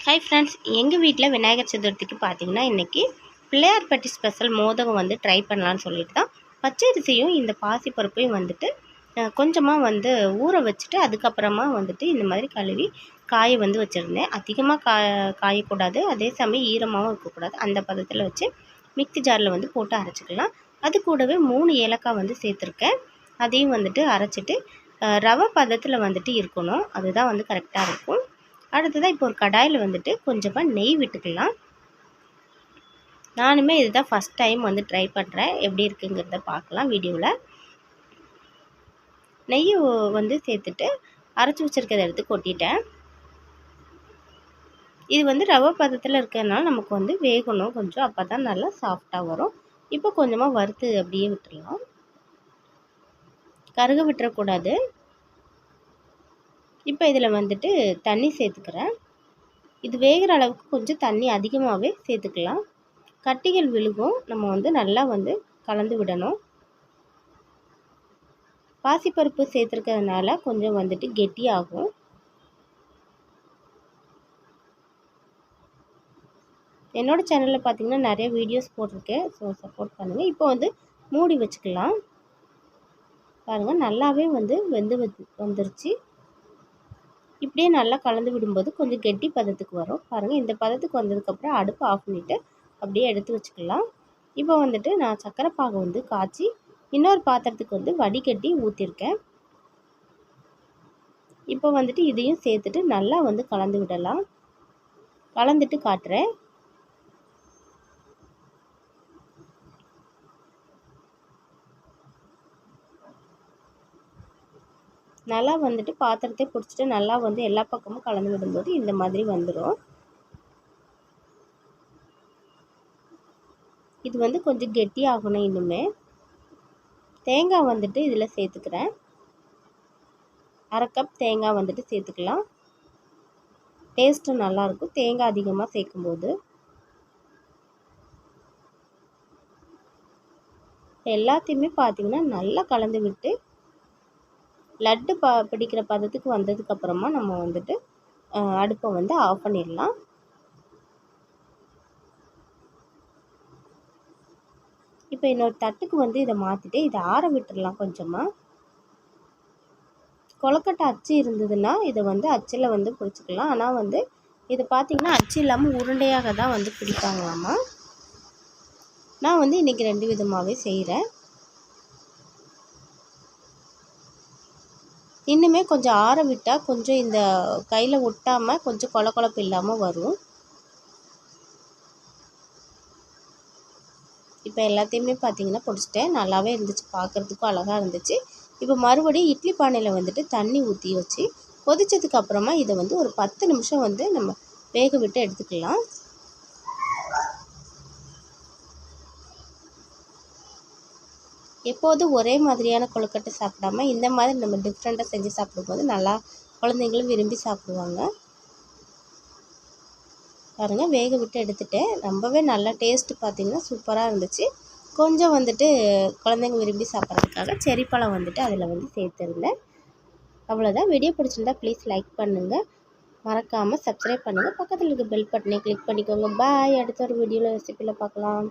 Hi friends, எங்கள் வீட்டில் விநாயகர் சதுர்த்திக்கு பார்த்தீங்கன்னா இன்றைக்கி பிள்ளையார்பட்டி ஸ்பெஷல் மோதகம் வந்து ட்ரை பண்ணலான்னு சொல்லிட்டு தான் பச்சரிசியும் இந்த பாசிப்பருப்பையும் வந்துட்டு கொஞ்சமாக வந்து ஊற வச்சுட்டு அதுக்கப்புறமா வந்துட்டு இந்த மாதிரி கழுவி காய வந்து வச்சுருந்தேன். அதிகமாக காயக்கூடாது, அதே சமயம் ஈரமாகவும் இருக்கக்கூடாது. அந்த பதத்தில் வச்சு மிக்ஸி ஜாரில் வந்து போட்டு அரைச்சிக்கலாம். அது கூடவே 3 ஏலக்காய் வந்து சேர்த்துருக்கேன். அதையும் வந்துட்டு அரைச்சிட்டு ரவை பதத்தில் வந்துட்டு இருக்கணும், அதுதான் வந்து கரெக்டாக இருக்கும். அடுத்ததாக இப்போ ஒரு கடாயில் வந்துட்டு கொஞ்சமாக நெய் விட்டுக்கலாம். நானுமே இதுதான் ஃபஸ்ட் டைம் வந்து ட்ரை பண்ணுறேன், எப்படி இருக்குங்கிறத பார்க்கலாம் வீடியோவில். நெய் வந்து சேர்த்துட்டு அரைச்சி வச்சுருக்கிறத எடுத்து கொட்டிட்டேன். இது வந்து ரவை பதத்தில் இருக்கிறதுனால நமக்கு வந்து வேகணும் கொஞ்சம், அப்போ தான் நல்லா சாஃப்டாக வரும். இப்போ கொஞ்சமாக வறுத்து அப்படியே விட்டுடலாம், கருக விட்டுறக்கூடாது. இப்போ இதில் வந்துட்டு தண்ணி சேர்த்துக்கிறேன். இது வேகிற அளவுக்கு கொஞ்சம் தண்ணி அதிகமாகவே சேர்த்துக்கலாம். கட்டிகள் விழுகும், நம்ம வந்து நல்லா வந்து கலந்து விடணும். பாசிப்பருப்பு சேர்த்துருக்கிறதுனால கொஞ்சம் வந்துட்டு கெட்டியாகும். என்னோடய சேனலில் பார்த்திங்கன்னா நிறைய வீடியோஸ் போட்டிருக்கேன், ஸோ சப்போர்ட் பண்ணுங்கள். இப்போ வந்து மூடி வச்சுக்கலாம். பாருங்கள், நல்லாவே வந்து வந்துருச்சு. இப்படியே நல்லா கலந்து விடும்போது கொஞ்சம் கெட்டி பதத்துக்கு வரும். பாருங்கள், இந்த பதத்துக்கு வந்ததுக்கப்புறம் அடுப்பு ஆஃப் பண்ணிவிட்டு அப்படியே எடுத்து வச்சுக்கலாம். இப்போ வந்துட்டு நான் சர்க்கரை பாகு வந்து காய்ச்சி இன்னொரு பாத்திரத்துக்கு வந்து வடிகட்டி ஊற்றிருக்கேன். இப்போ வந்துட்டு இதையும் சேர்த்துட்டு நல்லா வந்து கலந்து விடலாம். கலந்துட்டு காட்டுறேன். நல்லா வந்துட்டு பாத்திரத்தை பிடிச்சிட்டு நல்லா வந்து எல்லா பக்கமும் கலந்து விடும்போது இந்த மாதிரி வந்துடும். இது வந்து கொஞ்சம் கெட்டியாகணும் இன்னுமே. தேங்காய் வந்துட்டு இதில் சேர்த்துக்கிறேன். 1/2 கப் தேங்காய் வந்துட்டு சேர்த்துக்கலாம். டேஸ்ட்டு நல்லாயிருக்கும் தேங்காய் அதிகமாக சேர்க்கும்போது. எல்லாத்தையுமே பார்த்திங்கன்னா நல்லா கலந்து விட்டு லட்டு பிடிக்கிற பதத்துக்கு வந்ததுக்கப்புறமா நம்ம வந்துட்டு அடுப்பை வந்து ஆஃப் பண்ணிடலாம். இப்போ இன்னொரு தட்டுக்கு வந்து இதை மாற்றிட்டு இதை ஆற விட்டுடலாம். கொஞ்சமாக கொழுக்கட்டை அச்சு இருந்ததுன்னா இதை வந்து அச்சில் வந்து பிடிச்சிக்கலாம். ஆனால் வந்து இதை பார்த்திங்கன்னா அச்சு இல்லாமல் உருண்டையாக தான் வந்து பிடிப்பாங்களாமா. நான் வந்து இன்றைக்கி 2 விதமாகவே செய்கிறேன். இன்னுமே கொஞ்சம் ஆற விட்டால் கொஞ்சம் இந்த கையில் ஒட்டாமல் கொஞ்சம் கொழப்பு இல்லாமல் வரும். இப்போ எல்லாத்தையுமே பார்த்திங்கன்னா பிடிச்சிட்டேன். நல்லாவே இருந்துச்சு, பார்க்குறதுக்கும் அழகாக இருந்துச்சு. இப்போ மறுபடியும் இட்லி பானையில் வந்துட்டு தண்ணி ஊற்றி வச்சு கொதிச்சதுக்கு அப்புறமா இதை வந்து ஒரு 10 நிமிஷம் வந்து நம்ம வேக விட்டு எடுத்துக்கலாம். எப்போதும் ஒரே மாதிரியான கொழுக்கட்டை சாப்பிடாம இந்த மாதிரி நம்ம டிஃப்ரெண்ட்டாக செஞ்சு சாப்பிடும்போது நல்லா குழந்தைங்களும் விரும்பி சாப்பிடுவாங்க. பாருங்கள், வேக விட்டு எடுத்துட்டேன். ரொம்பவே நல்லா டேஸ்ட்டு பார்த்திங்கன்னா சூப்பராக இருந்துச்சு. கொஞ்சம் வந்துட்டு குழந்தைங்க விரும்பி சாப்பிட்றதுக்காக செரி பழம் வந்துட்டு அதில் வந்து சேர்த்துருந்தேன். அவ்வளோதான். வீடியோ பிடிச்சிருந்தா ப்ளீஸ் லைக் பண்ணுங்கள், மறக்காமல் சப்ஸ்கிரைப் பண்ணுங்கள், பக்கத்தில் இருக்க பெல் பட்டனை கிளிக் பண்ணிக்கோங்க. பாய். அடுத்த ஒரு வீடியோவில் ரெசிபியில் பார்க்கலாம்.